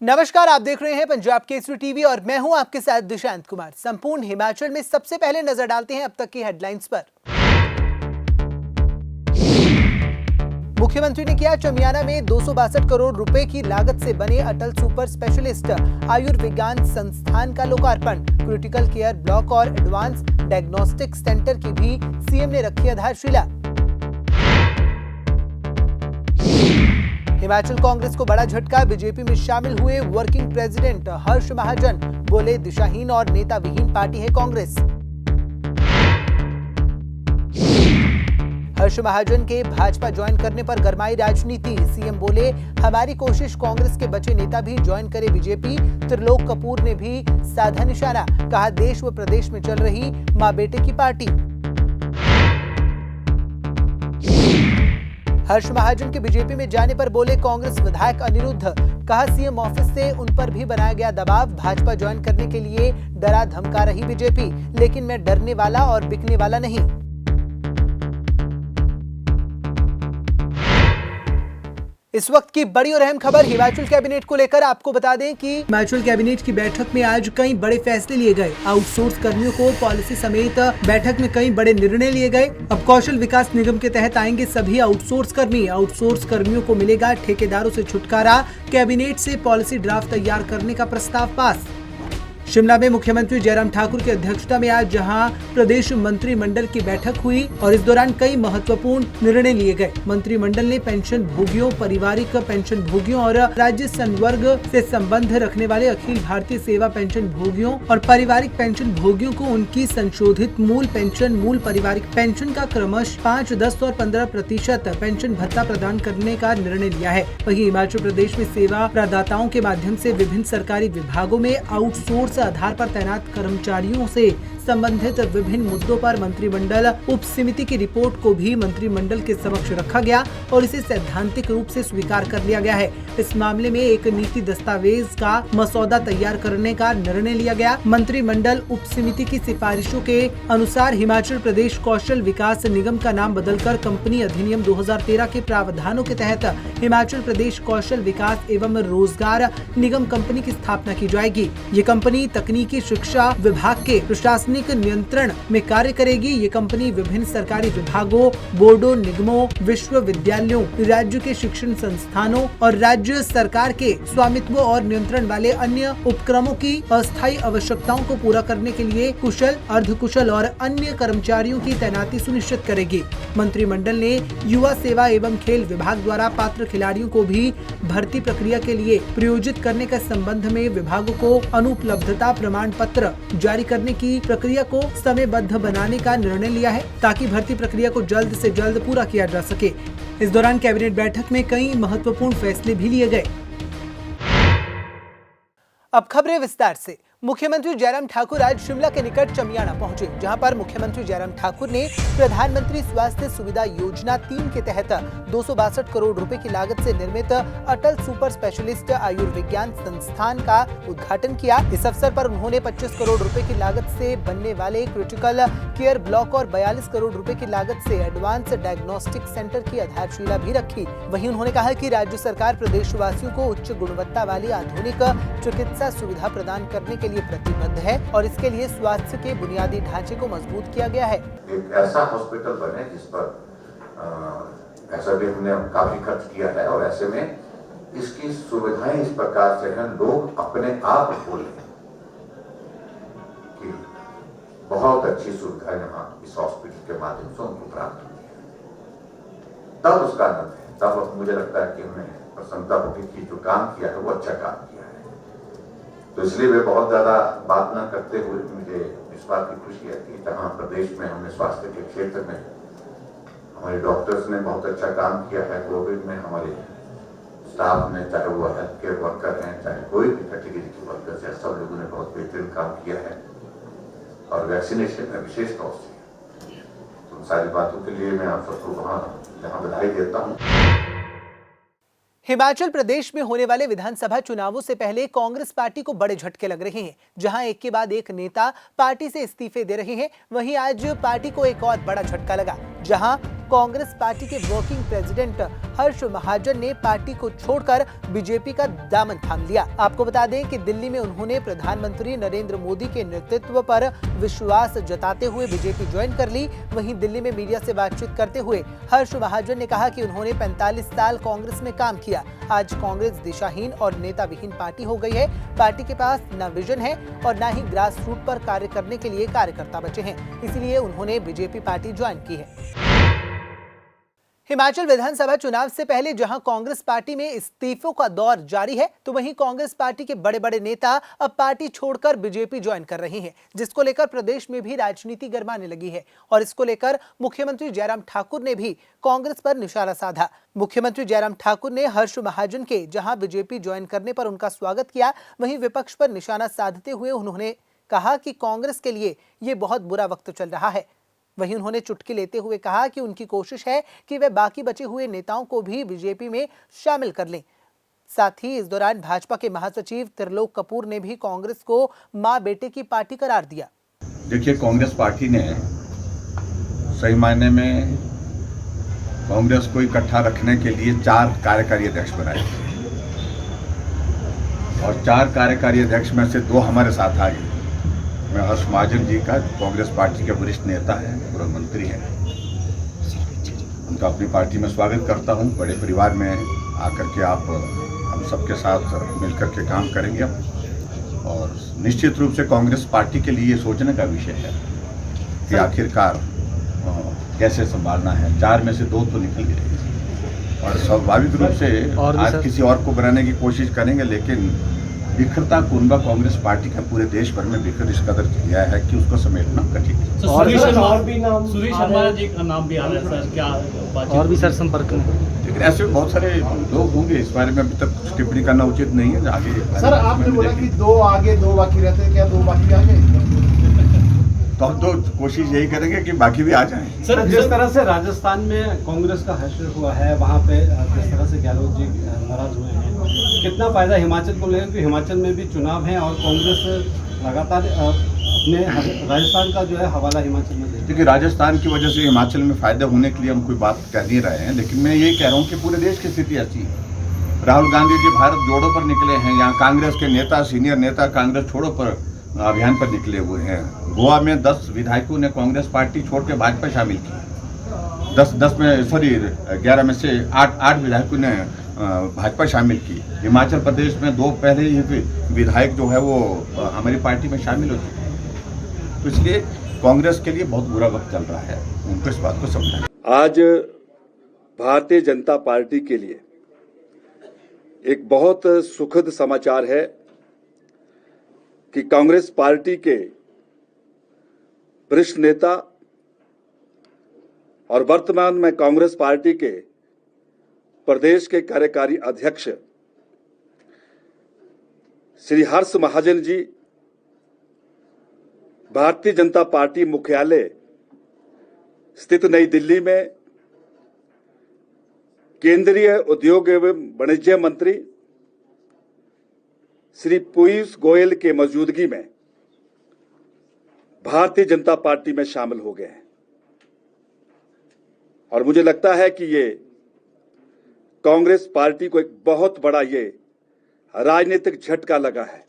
नमस्कार, आप देख रहे हैं पंजाब केसरी टीवी और मैं हूं आपके साथ दुशांत कुमार। संपूर्ण हिमाचल में सबसे पहले नजर डालते हैं अब तक की हेडलाइंस पर। मुख्यमंत्री ने किया चमियाना में 262 करोड़ रुपए की लागत से बने अटल सुपर स्पेशलिस्ट आयुर्विज्ञान संस्थान का लोकार्पण। क्रिटिकल केयर ब्लॉक और एडवांस डायग्नोस्टिक सेंटर की भी सीएम ने रखी आधारशिला। हिमाचल कांग्रेस को बड़ा झटका, बीजेपी में शामिल हुए वर्किंग प्रेसिडेंट हर्ष महाजन। बोले, दिशाहीन और नेता विहीन पार्टी है कांग्रेस। हर्ष महाजन के भाजपा ज्वाइन करने पर गरमाई राजनीति। सीएम बोले, हमारी कोशिश कांग्रेस के बचे नेता भी ज्वाइन करे बीजेपी। त्रिलोक कपूर ने भी साधा निशाना, कहा देश व प्रदेश में चल रही मां बेटे की पार्टी। हर्ष महाजन के बीजेपी में जाने पर बोले कांग्रेस विधायक अनिरुद्ध। कहा सीएम ऑफिस से उन पर भी बनाया गया दबाव। भाजपा ज्वाइन करने के लिए डरा धमका रही बीजेपी, लेकिन मैं डरने वाला और बिकने वाला नहीं। इस वक्त की बड़ी और अहम खबर हिमाचल कैबिनेट को लेकर आपको बता दें कि हिमाचल कैबिनेट की बैठक में आज कई बड़े फैसले लिए गए। आउटसोर्स कर्मियों को पॉलिसी समेत बैठक में कई बड़े निर्णय लिए गए। अब कौशल विकास निगम के तहत आएंगे सभी आउटसोर्स कर्मी। आउटसोर्स कर्मियों को मिलेगा ठेकेदारों से छुटकारा। कैबिनेट से पॉलिसी ड्राफ्ट तैयार करने का प्रस्ताव पास। शिमला में मुख्यमंत्री जयराम ठाकुर की अध्यक्षता में आज जहां प्रदेश मंत्रिमंडल की बैठक हुई और इस दौरान कई महत्वपूर्ण निर्णय लिए गए। मंत्रिमंडल ने पेंशन भोगियों, पारिवारिक पेंशन भोगियों और राज्य संवर्ग से संबंध रखने वाले अखिल भारतीय सेवा पेंशन भोगियों और पारिवारिक पेंशन भोगियों को उनकी संशोधित मूल पेंशन, मूल पारिवारिक पेंशन का क्रमशः 5, 10 और 15% पेंशन भत्ता प्रदान करने का निर्णय लिया है। वहीं हिमाचल प्रदेश में सेवा प्रदाताओं के माध्यम से विभिन्न सरकारी विभागों में आउटसोर्स आधार पर तैनात कर्मचारियों से संबंधित विभिन्न मुद्दों पर मंत्रिमंडल उप समिति की रिपोर्ट को भी मंत्रिमंडल के समक्ष रखा गया और इसे सैद्धांतिक रूप से स्वीकार कर लिया गया है। इस मामले में एक नीति दस्तावेज का मसौदा तैयार करने का निर्णय लिया गया। मंत्रिमंडल उप समिति की सिफारिशों के अनुसार हिमाचल प्रदेश कौशल विकास निगम का नाम बदलकर कंपनी अधिनियम 2013 के प्रावधानों के तहत हिमाचल प्रदेश कौशल विकास एवं रोजगार निगम कंपनी की स्थापना की जाएगी। ये कंपनी तकनीकी शिक्षा विभाग के प्रशासनिक नियंत्रण में कार्य करेगी। ये कंपनी विभिन्न सरकारी विभागों, बोर्डों, निगमों, विश्वविद्यालयों, राज्य के शिक्षण संस्थानों और राज्य सरकार के स्वामित्व और नियंत्रण वाले अन्य उपक्रमों की अस्थायी आवश्यकताओं को पूरा करने के लिए कुशल, अर्धकुशल और अन्य कर्मचारियों की तैनाती सुनिश्चित करेगी। मंत्रिमंडल ने युवा सेवा एवं खेल विभाग द्वारा पात्र खिलाड़ियों को भी भर्ती प्रक्रिया के लिए प्रयोजित करने के संबंध में विभागों को अनुपलब्धता प्रमाण पत्र जारी करने की प्रक्रिया को समयबद्ध बनाने का निर्णय लिया है, ताकि भर्ती प्रक्रिया को जल्द से जल्द पूरा किया जा सके। इस दौरान कैबिनेट बैठक में कई महत्वपूर्ण फैसले भी लिए गए। अब खबरें विस्तार से। मुख्यमंत्री जयराम ठाकुर आज शिमला के निकट चमियाना पहुंचे, जहां पर मुख्यमंत्री जयराम ठाकुर ने प्रधानमंत्री स्वास्थ्य सुविधा योजना 3 के तहत 262 करोड़ रुपए की लागत से निर्मित अटल सुपर स्पेशलिस्ट आयुर्विज्ञान संस्थान का उद्घाटन किया। इस अवसर पर उन्होंने 25 करोड़ रुपए की लागत से बनने वाले क्रिटिकल केयर ब्लॉक और 42 करोड़ रुपए की लागत से एडवांस डायग्नोस्टिक सेंटर की आधारशिला भी रखी। वहीं उन्होंने कहा कि राज्य सरकार प्रदेशवासियों को उच्च गुणवत्ता वाली आधुनिक चिकित्सा सुविधा प्रदान करने के लिए प्रतिबद्ध है और इसके लिए स्वास्थ्य के बुनियादी ढांचे को मजबूत किया गया है। एक ऐसा हॉस्पिटल बने जिस पर ऐसा भी हमने काफी खर्च किया है और ऐसे में इसकी सुविधाएं इस प्रकार से हैं, लोग अपने आप बोले कि बहुत अच्छी सुविधाएं यहाँ इस हॉस्पिटल के माध्यम से उनको प्राप्त हुई, तब उसका आनंद है। तब मुझे लगता है कि हमें प्रसन्नता होगी कि जो काम किया है वो अच्छा काम किया है। तो इसलिए वे बहुत ज्यादा बात न करते हुए मुझे इस बात की खुशी है कि जहाँ प्रदेश में हमने स्वास्थ्य के क्षेत्र में हमारे डॉक्टर्स ने बहुत अच्छा काम किया है। कोविड में हमारे स्टाफ ने, चाहे वो हेल्थ केयर वर्कर हैं, चाहे कोई भी कैटेगरी के वर्कर्स हैं, सब लोगों ने बहुत बेहतरीन काम किया है और वैक्सीनेशन में विशेष तौर से। तो सारी बातों के लिए मैं आप सबको वहाँ जहाँ बधाई देता हूँ। हिमाचल प्रदेश में होने वाले विधानसभा चुनावों से पहले कांग्रेस पार्टी को बड़े झटके लग रहे हैं। जहां एक के बाद एक नेता पार्टी से इस्तीफे दे रहे हैं, वहीं आज पार्टी को एक और बड़ा झटका लगा, जहां कांग्रेस पार्टी के वर्किंग प्रेसिडेंट हर्ष महाजन ने पार्टी को छोड़कर बीजेपी का दामन थाम लिया। आपको बता दें कि दिल्ली में उन्होंने प्रधानमंत्री नरेंद्र मोदी के नेतृत्व पर विश्वास जताते हुए बीजेपी ज्वाइन कर ली। वहीं दिल्ली में मीडिया से बातचीत करते हुए हर्ष महाजन ने कहा कि उन्होंने 45 साल कांग्रेस में काम किया। आज कांग्रेस दिशाहीन और नेता विहीन पार्टी हो गई है। पार्टी के पास न विजन है और न ही ग्रास रूट पर कार्य करने के लिए कार्यकर्ता बचे हैं, इसलिए उन्होंने बीजेपी पार्टी ज्वाइन की है। हिमाचल विधानसभा चुनाव से पहले जहां कांग्रेस पार्टी में इस्तीफों का दौर जारी है, तो वहीं कांग्रेस पार्टी के बड़े बड़े नेता अब पार्टी छोड़कर बीजेपी ज्वाइन कर रहे हैं, जिसको लेकर प्रदेश में भी राजनीति गरमाने लगी है। और इसको लेकर मुख्यमंत्री जयराम ठाकुर ने भी कांग्रेस पर निशाना साधा। मुख्यमंत्री जयराम ठाकुर ने हर्ष महाजन के जहां बीजेपी ज्वाइन करने पर उनका स्वागत किया, वहीं विपक्ष पर निशाना साधते हुए उन्होंने कहा कि कांग्रेस के लिए ये बहुत बुरा वक्त चल रहा है। वहीं उन्होंने चुटकी लेते हुए कहा कि उनकी कोशिश है कि वे बाकी बचे हुए नेताओं को भी बीजेपी में शामिल कर लें। साथ ही इस दौरान भाजपा के महासचिव त्रिलोक कपूर ने भी कांग्रेस को मां बेटे की पार्टी करार दिया। देखिए, कांग्रेस पार्टी ने सही मायने में कांग्रेस को इकट्ठा रखने के लिए 4 कार्यकारी अध्यक्ष बनाए और 4 कार्यकारी अध्यक्ष में से 2 हमारे साथ आ गए। मैं हर्ष महाजन जी का कांग्रेस पार्टी के वरिष्ठ नेता हैं, पूर्व मंत्री हैं, उनका अपनी पार्टी में स्वागत करता हूं। बड़े परिवार में आकर के आप हम सबके साथ मिलकर के काम करेंगे और निश्चित रूप से कांग्रेस पार्टी के लिए सोचने का विषय है कि आखिरकार कैसे संभालना है। 4 में से 2 तो निकल गए और स्वाभाविक रूप से आज किसी और को बनाने की कोशिश करेंगे, लेकिन बिखरता कुनबा कांग्रेस पार्टी का पूरे देश भर में बिखर इस कदर किया है कि उसको समेटना कठिन है। सुरेश शर्मा जी का नाम भी आ रहा है सर, क्या और भी सर संपर्क में? लेकिन ऐसे बहुत सारे लोग होंगे, इस बारे में अभी तक टिप्पणी करना उचित नहीं है। आगे सर आपने बोला कि 2 आगे 2 बाकी रहते हैं, क्या 2 बाकी आगे? तो हम तो कोशिश यही करेंगे कि बाकी भी आ जाएं। सर, जिस तरह से राजस्थान में कांग्रेस का हश्र हुआ है, वहाँ पे जिस तरह से गहलोत जी नाराज हुए हैं, कितना फायदा हिमाचल को लेकर? हिमाचल में भी चुनाव है और कांग्रेस लगातार अपने राजस्थान का जो है हवाला हिमाचल में दे। देखिए, राजस्थान की वजह से हिमाचल में फायदा होने के लिए हम कोई बात कह नहीं रहे हैं, लेकिन मैं यही कह रहा हूँ कि पूरे देश की स्थिति ऐसी है। राहुल गांधी जी भारत जोड़ो पर निकले हैं, यहाँ कांग्रेस के नेता, सीनियर नेता कांग्रेस छोड़ो पर अभियान पर निकले हुए हैं। गोवा में 10 विधायकों ने कांग्रेस पार्टी छोड़ के भाजपा शामिल की। 11 में से 8 विधायकों ने भाजपा शामिल की। हिमाचल प्रदेश में 2 पहले ही विधायक जो है वो हमारी पार्टी में शामिल हो चुके हैं। तो इसलिए कांग्रेस के लिए बहुत बुरा वक्त चल रहा है, उनको इस बात को समझाएं। आज भारतीय जनता पार्टी के लिए एक बहुत सुखद समाचार है कि कांग्रेस पार्टी के वरिष्ठ नेता और वर्तमान में कांग्रेस पार्टी के प्रदेश के कार्यकारी अध्यक्ष श्री हर्ष महाजन जी भारतीय जनता पार्टी मुख्यालय स्थित नई दिल्ली में केंद्रीय उद्योग एवं वाणिज्य मंत्री श्री पीयूष गोयल के मौजूदगी में भारतीय जनता पार्टी में शामिल हो गए हैं और मुझे लगता है कि ये कांग्रेस पार्टी को एक बहुत बड़ा ये राजनीतिक झटका लगा है।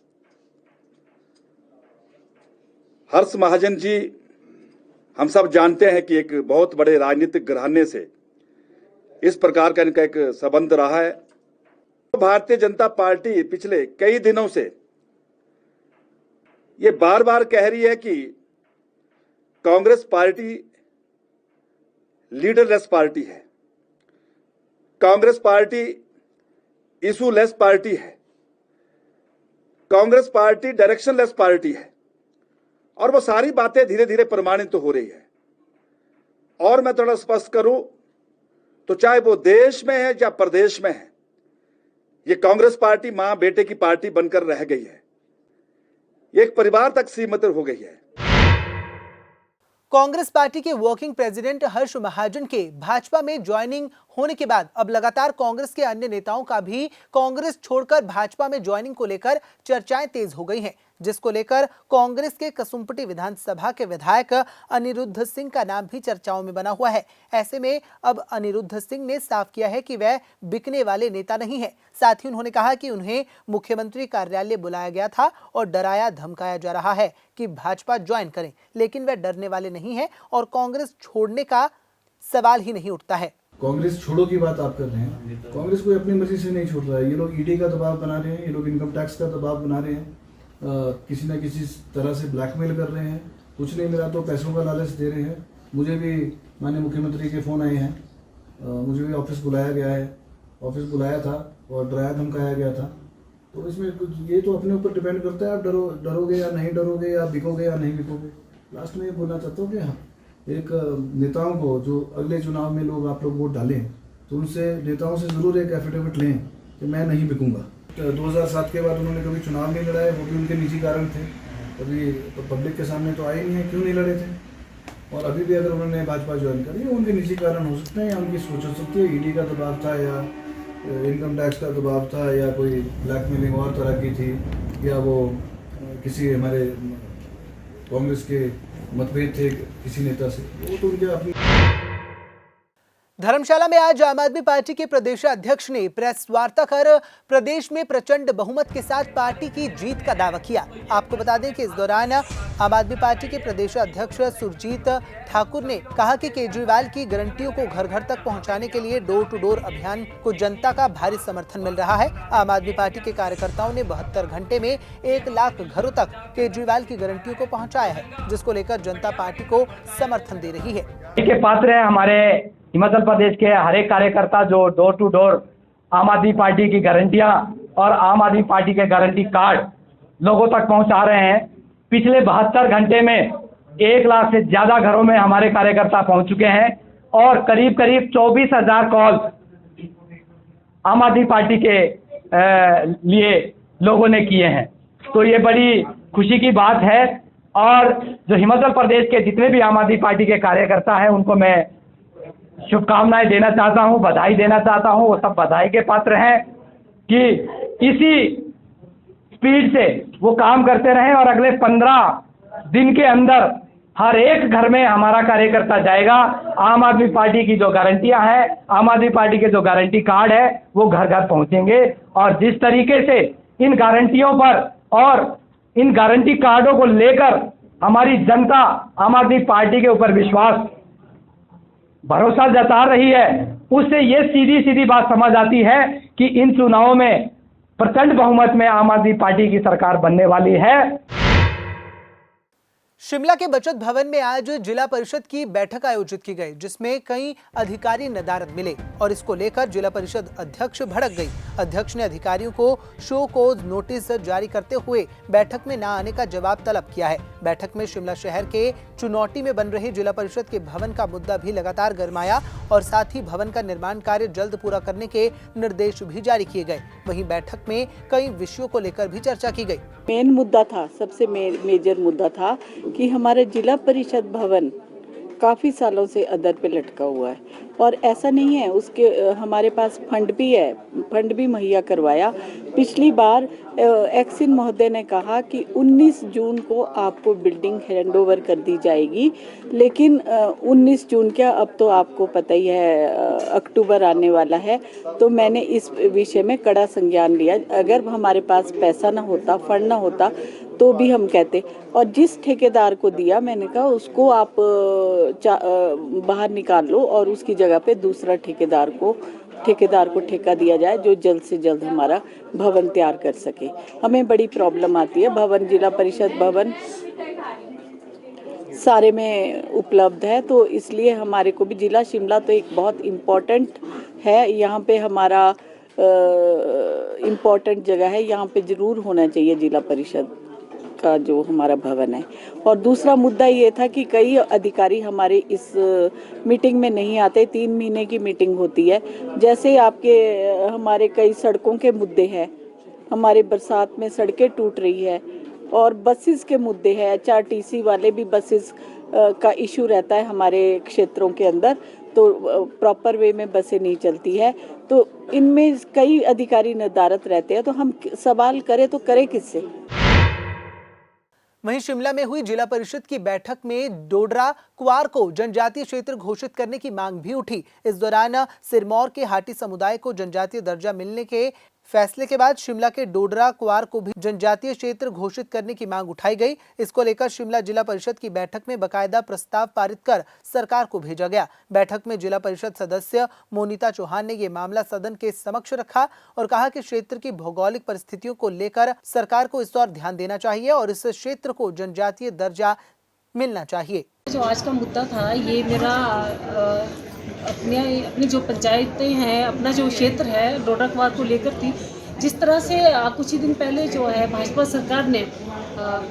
हर्ष महाजन जी, हम सब जानते हैं कि एक बहुत बड़े राजनीतिक घराने से इस प्रकार का इनका एक संबंध रहा है। भारतीय जनता पार्टी पिछले कई दिनों से ये बार बार कह रही है कि कांग्रेस पार्टी लीडरलेस पार्टी है, कांग्रेस पार्टी इशूलेस पार्टी है, कांग्रेस पार्टी डायरेक्शनलेस पार्टी है और वो सारी बातें धीरे धीरे प्रमाणित तो हो रही है। और मैं थोड़ा स्पष्ट करूं तो चाहे वो देश में है या प्रदेश में है, ये कांग्रेस पार्टी मां बेटे की पार्टी बनकर रह गई है, ये एक परिवार तक सीमित हो गई है। कांग्रेस पार्टी के वर्किंग प्रेसिडेंट हर्ष महाजन के भाजपा में ज्वाइनिंग होने के बाद अब लगातार कांग्रेस के अन्य नेताओं का भी कांग्रेस छोड़कर भाजपा में ज्वाइनिंग को लेकर चर्चाएं तेज हो गई हैं, जिसको लेकर कांग्रेस के कसुम्पटी विधानसभा के विधायक अनिरुद्ध सिंह का नाम भी चर्चाओं में बना हुआ है। ऐसे में अब अनिरुद्ध सिंह ने साफ किया है कि वह बिकने वाले नेता नहीं है। साथ ही उन्होंने कहा कि उन्हें मुख्यमंत्री कार्यालय बुलाया गया था और डराया धमकाया जा रहा है कि भाजपा ज्वाइन करें, लेकिन वह डरने वाले नहीं है और कांग्रेस छोड़ने का सवाल ही नहीं उठता है। कांग्रेस छोड़ो की बात आप कर रहे हैं, कांग्रेस कोई अपनी मर्जी से नहीं छोड़ रहा है। ये लोग ईडी का दबाव बना रहे हैं, ये लोग इनकम टैक्स का दबाव बना रहे हैं, किसी न किसी तरह से ब्लैकमेल कर रहे हैं। कुछ नहीं मिला तो पैसों का लालच दे रहे हैं। मुझे भी माननीय मुख्यमंत्री के फ़ोन आए हैं, मुझे भी ऑफिस बुलाया गया है, ऑफिस बुलाया था और डराया धमकाया गया था। तो इसमें कुछ ये तो अपने ऊपर डिपेंड करता है, आप डरोगे या नहीं डरोगे, या बिकोगे या नहीं बिकोगे। लास्ट में ये बोलना चाहता हूँ कि हाँ, एक नेताओं को जो अगले चुनाव में आप लोग वोट डालें तो उनसे नेताओं से ज़रूर एक एफिडेविट लें कि मैं नहीं बिकूंगा। 2007 के बाद उन्होंने कभी चुनाव नहीं लड़ाए, वो भी उनके निजी कारण थे, कभी तो पब्लिक के सामने तो आए नहीं है, क्यों नहीं लड़े थे। और अभी भी अगर उन्होंने भाजपा ज्वाइन करी, उनके निजी कारण हो सकते हैं या उनकी सोच हो सकती है। ईडी का दबाव था या इनकम टैक्स का दबाव था या कोई ब्लैकमेलिंग और तरह की थी, या वो किसी हमारे कांग्रेस के मतभेद थे किसी नेता से, वो तो उनके अपनी। धर्मशाला में आज आम आदमी पार्टी के प्रदेश अध्यक्ष ने प्रेस वार्ता कर प्रदेश में प्रचंड बहुमत के साथ पार्टी की जीत का दावा किया। आपको बता दें कि इस दौरान आम आदमी पार्टी के प्रदेश अध्यक्ष सुरजीत ठाकुर ने कहा कि केजरीवाल की गारंटियों को घर घर तक पहुंचाने के लिए डोर टू डोर अभियान को जनता का भारी समर्थन मिल रहा है। आम आदमी पार्टी के कार्यकर्ताओं ने 72 घंटे में 1 लाख घरों तक केजरीवाल की गारंटियों को पहुँचाया है, जिसको लेकर जनता पार्टी को समर्थन दे रही है। के पात्र है हमारे हिमाचल प्रदेश के हर एक कार्यकर्ता जो डोर टू डोर आम आदमी पार्टी की गारंटियां और आम आदमी पार्टी के गारंटी कार्ड लोगों तक पहुंचा रहे हैं। पिछले 72 घंटे में 1 लाख से ज़्यादा घरों में हमारे कार्यकर्ता पहुंच चुके हैं और करीब करीब 24,000 कॉल आम आदमी पार्टी के लिए लोगों ने किए हैं। तो ये बड़ी खुशी की बात है और जो हिमाचल प्रदेश के जितने भी आम आदमी पार्टी के कार्यकर्ता हैं उनको मैं शुभकामनाएं देना चाहता हूं, बधाई देना चाहता हूं। वो सब बधाई के पात्र हैं कि इसी स्पीड से वो काम करते रहें और अगले 15 दिन के अंदर हर एक घर में हमारा कार्यकर्ता जाएगा। आम आदमी पार्टी की जो गारंटियां हैं, आम आदमी पार्टी के जो गारंटी कार्ड है वो घर घर पहुंचेंगे और जिस तरीके से इन गारंटियों पर और इन गारंटी कार्डों को लेकर हमारी जनता आम आदमी पार्टी के ऊपर विश्वास भरोसा जता रही है, उससे ये सीधी सीधी बात समझ आती है कि इन चुनावों में प्रचंड बहुमत में आम आदमी पार्टी की सरकार बनने वाली है। शिमला के बचत भवन में आज जिला परिषद की बैठक आयोजित की गई, जिसमें कई अधिकारी नदारद मिले और इसको लेकर जिला परिषद अध्यक्ष भड़क गई। अध्यक्ष ने अधिकारियों को शो कॉज नोटिस जारी करते हुए बैठक में न आने का जवाब तलब किया है। बैठक में शिमला शहर के चुनौटी में बन रहे जिला परिषद के भवन का मुद्दा भी लगातार गरमाया और साथ ही भवन का निर्माण कार्य जल्द पूरा करने के निर्देश भी जारी किए गए। वहीं बैठक में कई विषयों को लेकर भी चर्चा की गई। मेन मुद्दा था, सबसे मेजर मुद्दा था कि हमारे जिला परिषद भवन काफ़ी सालों से अदर पे लटका हुआ है और ऐसा नहीं है, उसके हमारे पास फंड भी है, फंड भी मुहैया करवाया। पिछली बार एक्सिन महोदय ने कहा कि 19 जून को आपको बिल्डिंग हैंडओवर कर दी जाएगी, लेकिन 19 जून क्या, अब तो आपको पता ही है अक्टूबर आने वाला है। तो मैंने इस विषय में कड़ा संज्ञान लिया। अगर हमारे पास पैसा ना होता, फंड ना होता तो भी हम कहते, और जिस ठेकेदार को दिया मैंने कहा उसको आप बाहर निकाल लो और उसकी जगह पे दूसरा ठेकेदार को ठेका दिया जाए जो जल्द से जल्द हमारा भवन तैयार कर सके। हमें बड़ी प्रॉब्लम आती है, भवन जिला परिषद भवन सारे में उपलब्ध है, तो इसलिए हमारे को भी जिला शिमला तो एक बहुत इम्पोर्टेंट है, यहाँ पे हमारा इम्पोर्टेंट जगह है, यहाँ पे ज़रूर होना चाहिए जिला परिषद का जो हमारा भवन है। और दूसरा मुद्दा ये था कि कई अधिकारी हमारे इस मीटिंग में नहीं आते, 3 महीने की मीटिंग होती है। जैसे आपके हमारे कई सड़कों के मुद्दे हैं, हमारे बरसात में सड़कें टूट रही है और बसेस के मुद्दे हैं, HRTC वाले भी बसेस का इशू रहता है हमारे क्षेत्रों के अंदर। तो प्रॉपर वे में बसें नहीं चलती है, तो इनमें कई अधिकारी नदारत रहते हैं, तो हम सवाल करें तो करें किससे। वहीं शिमला में हुई जिला परिषद की बैठक में डोडरा कुवार को जनजातीय क्षेत्र घोषित करने की मांग भी उठी। इस दौरान सिरमौर के हाटी समुदाय को जनजातीय दर्जा मिलने के फैसले के बाद शिमला के डोडरा कुवार को भी जनजातीय क्षेत्र घोषित करने की मांग उठाई गई। इसको लेकर शिमला जिला परिषद की बैठक में बकायदा प्रस्ताव पारित कर सरकार को भेजा गया। बैठक में जिला परिषद सदस्य मोनिता चौहान ने ये मामला सदन के समक्ष रखा और कहा कि क्षेत्र की भौगोलिक परिस्थितियों को लेकर सरकार को इस ओर ध्यान देना चाहिए और इस क्षेत्र को जनजातीय दर्जा मिलना चाहिए। जो आज का मुद्दा था, ये मेरा अपनी जो पंचायतें हैं, अपना जो क्षेत्र है डोडरा कुवार को लेकर थी। जिस तरह से कुछ ही दिन पहले जो है भाजपा सरकार ने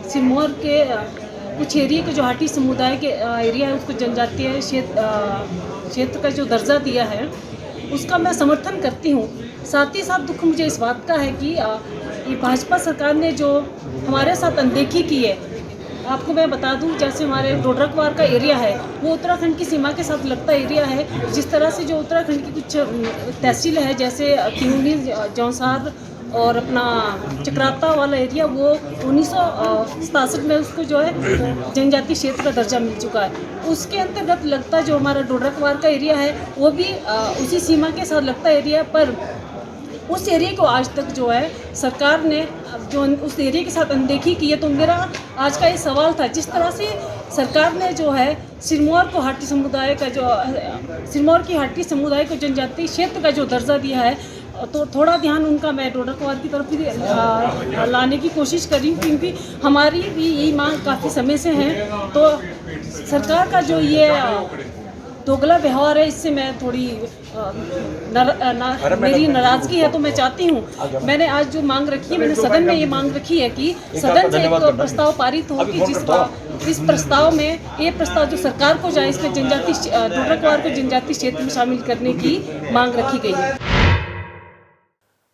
सिरमौर के कुछ एरिया के जो हाटी समुदाय के एरिया है उसको जनजातीय क्षेत्र का जो दर्जा दिया है, उसका मैं समर्थन करती हूँ। साथ ही साथ दुख मुझे इस बात का है कि ये भाजपा सरकार ने जो हमारे साथ अनदेखी की है। आपको मैं बता दूं, जैसे हमारे डोडरा कुवार का एरिया है वो उत्तराखंड की सीमा के साथ लगता एरिया है। जिस तरह से जो उत्तराखंड की कुछ तहसील है जैसे किन्नौनी, जौनसार और अपना चक्राता वाला एरिया, वो 1967 में उसको जो है जनजातीय क्षेत्र का दर्जा मिल चुका है। उसके अंतर्गत लगता जो हमारा डोडरा कुवार का एरिया है वो भी उसी सीमा के साथ लगता एरिया, पर उस एरिया को आज तक जो है सरकार ने जो उस एरिया के साथ अनदेखी की है। तो मेरा आज का ये सवाल था, जिस तरह से सरकार ने जो है सिरमौर को हाटी समुदाय का जो सिरमौर की हाटी समुदाय को जनजातीय क्षेत्र का जो दर्जा दिया है, तो थोड़ा ध्यान उनका मैं डोडरा कुवार की तरफ भी लाने की कोशिश कर रही हूँ, क्योंकि हमारी भी ये मांग काफ़ी समय से है। तो सरकार का जो ये दोगला व्यवहार है, इससे मैं थोड़ी मेरी नाराज़गी है। तो मैं चाहती हूँ, मैंने आज जो मांग रखी है, मैंने सदन में ये मांग रखी है कि सदन से एक प्रस्ताव पारित हो कि इस प्रस्ताव में ये प्रस्ताव जो सरकार को जाए, इसमें जनजातीय डोडरा कुवार को जनजातीय क्षेत्र में शामिल करने की मांग रखी गई है।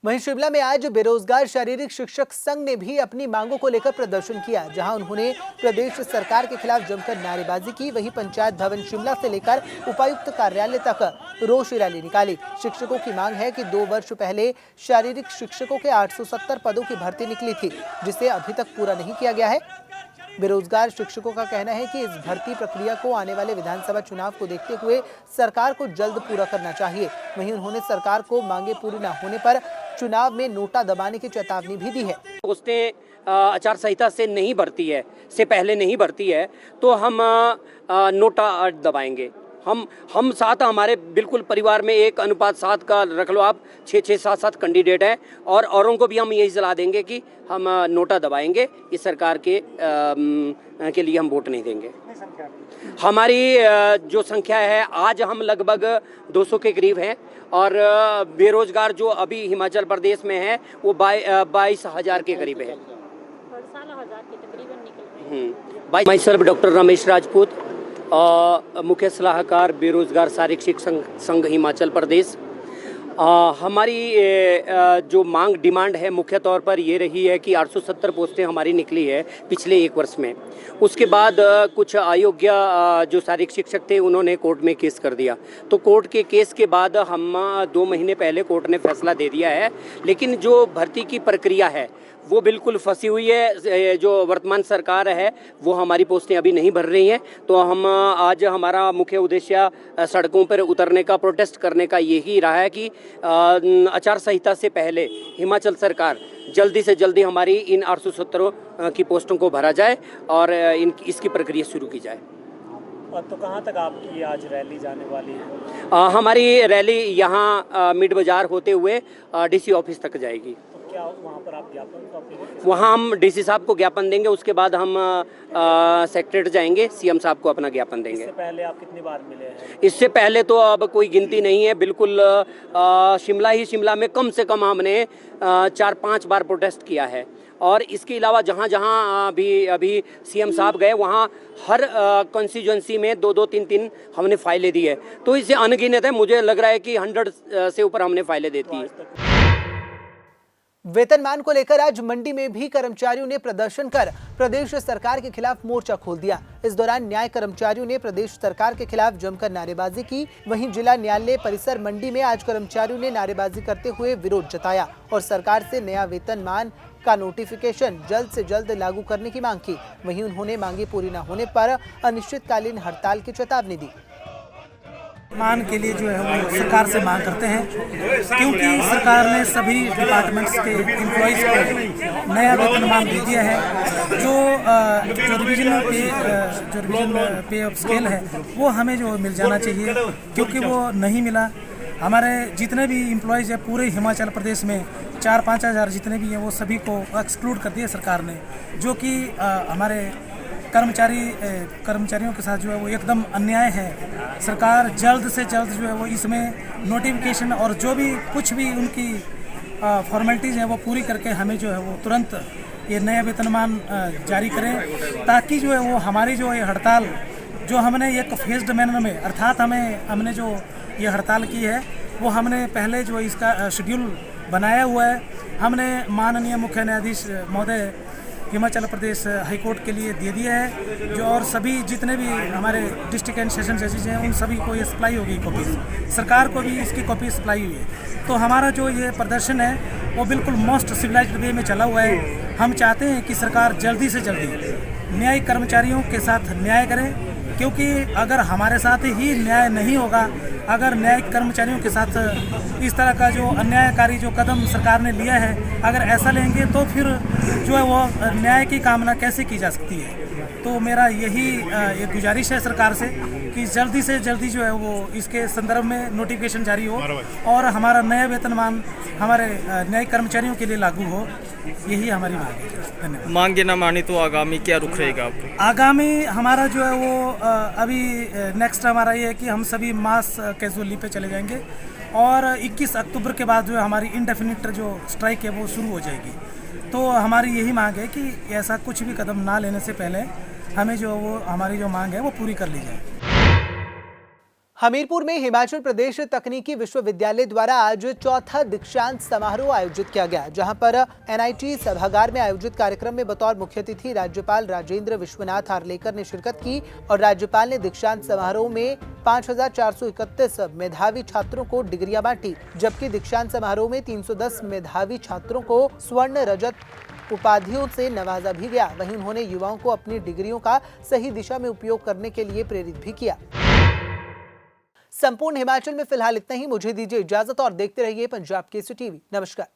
वहीं शिमला में आज बेरोजगार शारीरिक शिक्षक संघ ने भी अपनी मांगों को लेकर प्रदर्शन किया, जहां उन्होंने प्रदेश सरकार के खिलाफ जमकर नारेबाजी की। वहीं पंचायत भवन शिमला से लेकर उपायुक्त कार्यालय तक रोष रैली निकाली। शिक्षकों की मांग है कि 2 वर्ष पहले शारीरिक शिक्षकों के 870 पदों की भर्ती निकली थी, जिसे अभी तक पूरा नहीं किया गया है। बेरोजगार शिक्षकों का कहना है कि इस भर्ती प्रक्रिया को आने वाले विधानसभा चुनाव को देखते हुए सरकार को जल्द पूरा करना चाहिए। वहीं उन्होंने सरकार को मांगे पूरी न होने पर चुनाव में नोटा दबाने की चेतावनी भी दी है। उसने आचार संहिता से नहीं भरती है, से पहले नहीं भरती है, तो हम नोटा दबाएंगे। हम साथ हमारे बिल्कुल परिवार में 1:7 का रख लो आप, 6-6, 7-7 कैंडिडेट हैं, और औरों को भी हम यही सलाह देंगे कि हम नोटा दबाएंगे। इस सरकार के लिए हम वोट नहीं देंगे। हमारी जो संख्या है आज हम लगभग 200 के करीब हैं, और बेरोजगार जो अभी हिमाचल प्रदेश में है वो 22,000 के करीब है। My self doctor Ramesh Rajput, मुख्य सलाहकार बेरोजगार शारीरिक शिक्षक संघ हिमाचल प्रदेश। हमारी जो मांग डिमांड है मुख्य तौर पर ये रही है कि 870 पोस्टें हमारी निकली है पिछले 1 वर्ष में। उसके बाद कुछ अयोग्य जो शारीरिक शिक्षक थे उन्होंने कोर्ट में केस कर दिया। तो कोर्ट के केस के बाद हम 2 महीने पहले कोर्ट ने फैसला दे दिया है, लेकिन जो भर्ती की प्रक्रिया है वो बिल्कुल फंसी हुई है। जो वर्तमान सरकार है वो हमारी पोस्टें अभी नहीं भर रही हैं। तो हम आज हमारा मुख्य उद्देश्य सड़कों पर उतरने का, प्रोटेस्ट करने का यही रहा है कि आचार संहिता से पहले हिमाचल सरकार जल्दी से जल्दी हमारी इन 870 की पोस्टों को भरा जाए और इसकी प्रक्रिया शुरू की जाए। तो कहाँ तक आपकी आज रैली जाने वाली है? हमारी रैली यहाँ मिड बाजार होते हुए डीसी ऑफिस तक जाएगी। क्या वहाँ पर आप ज्ञापन, वहाँ हम डीसी साहब को ज्ञापन देंगे, उसके बाद हम सेक्रेटरी जाएंगे, सीएम साहब को अपना ज्ञापन देंगे। इससे पहले आप कितनी बार मिले हैं? इससे पहले तो अब कोई गिनती नहीं है, बिल्कुल शिमला में कम से कम हमने 4-5 बार प्रोटेस्ट किया है। और इसके अलावा जहाँ जहाँ अभी सीएम साहब गए वहाँ हर कॉन्स्टिट्यूंसी में 2-2, 3-3 हमने फाइलें दी है। तो इससे अनगिनत है, मुझे लग रहा है कि 100 से ऊपर हमने फाइलें देती है। वेतनमान को लेकर आज मंडी में भी कर्मचारियों ने प्रदर्शन कर प्रदेश सरकार के खिलाफ मोर्चा खोल दिया। इस दौरान न्याय कर्मचारियों ने प्रदेश सरकार के खिलाफ जमकर नारेबाजी की। वहीं जिला न्यायालय परिसर मंडी में आज कर्मचारियों ने नारेबाजी करते हुए विरोध जताया और सरकार से नया वेतनमान का नोटिफिकेशन जल्द से जल्द लागू करने की मांग की। वहीं उन्होंने मांगे पूरी न होने पर अनिश्चितकालीन हड़ताल की चेतावनी दी। मान के लिए जो है वो सरकार से मांग करते हैं, क्योंकि सरकार ने सभी डिपार्टमेंट्स के एम्प्लॉइज़ को नया वेतनमान दे दिया है। जो रिविजन पे ऑफ स्केल है वो हमें जो मिल जाना चाहिए, क्योंकि वो नहीं मिला। हमारे जितने भी एम्प्लॉइज़ हैं पूरे हिमाचल प्रदेश में 4-5 हज़ार जितने भी हैं वो सभी को एक्सक्लूड कर दिया सरकार ने, जो कि हमारे कर्मचारियों के साथ जो है वो एकदम अन्याय है। सरकार जल्द से जल्द जो है वो इसमें नोटिफिकेशन और जो भी कुछ भी उनकी फॉर्मेलिटीज़ हैं वो पूरी करके हमें जो है वो तुरंत ये नया वेतनमान जारी करें, ताकि जो है वो हमारी जो ये हड़ताल जो हमने एक फेज्ड मैनर में, अर्थात हमने जो ये हड़ताल की है वो हमने पहले जो इसका शेड्यूल बनाया हुआ है, हमने माननीय मुख्य न्यायाधीश महोदय हिमाचल प्रदेश हाई कोर्ट के लिए दे दिया है, जो और सभी जितने भी हमारे डिस्ट्रिक्ट एंड सेशन जजेज हैं उन सभी को ये सप्लाई होगी कॉपीज, सरकार को भी इसकी कॉपी सप्लाई हुई है। तो हमारा जो ये प्रदर्शन है वो बिल्कुल मोस्ट सिविलाइज्ड वे में चला हुआ है। हम चाहते हैं कि सरकार जल्दी से जल्दी न्यायिक कर्मचारियों के साथ न्याय करे, क्योंकि अगर हमारे साथ ही न्याय नहीं होगा, अगर न्यायिक कर्मचारियों के साथ इस तरह का जो अन्यायकारी जो कदम सरकार ने लिया है अगर ऐसा लेंगे तो फिर जो है वो न्याय की कामना कैसे की जा सकती है। तो मेरा यही एक गुजारिश है सरकार से कि जल्दी से जल्दी जो है वो इसके संदर्भ में नोटिफिकेशन जारी हो और हमारा नया वेतनमान हमारे न्यायिक कर्मचारियों के लिए लागू हो, यही हमारी मांग है। धन्यवाद। मांगे ना मानी तो आगामी क्या रुख रहेगा आपका? आगामी हमारा जो है वो अभी नेक्स्ट हमारा ये है कि हम सभी मास कैजुअल लीव पे चले जाएंगे और 21 अक्टूबर के बाद जो है हमारी इंडेफिनिट जो स्ट्राइक है वो शुरू हो जाएगी। तो हमारी यही मांग है कि ऐसा कुछ भी कदम ना लेने से पहले हमें जो वो हमारी जो मांग है वो पूरी कर ली जाए। हमीरपुर में हिमाचल प्रदेश तकनीकी विश्वविद्यालय द्वारा आज चौथा दीक्षांत समारोह आयोजित किया गया, जहां पर एनआईटी सभागार में आयोजित कार्यक्रम में बतौर मुख्य अतिथि राज्यपाल राजेंद्र विश्वनाथ हार्लेकर ने शिरकत की और राज्यपाल ने दीक्षांत समारोह में 5431 मेधावी छात्रों को डिग्रियां बांटी, जबकि दीक्षांत समारोह में 310 मेधावी छात्रों को स्वर्ण रजत उपाधियों से नवाजा भी गया। वहीं उन्होंने युवाओं को अपनी डिग्रियों का सही दिशा में उपयोग करने के लिए प्रेरित भी किया। संपूर्ण हिमाचल में फिलहाल इतना ही। मुझे दीजिए इजाजत और देखते रहिए पंजाब केसरी टीवी। नमस्कार।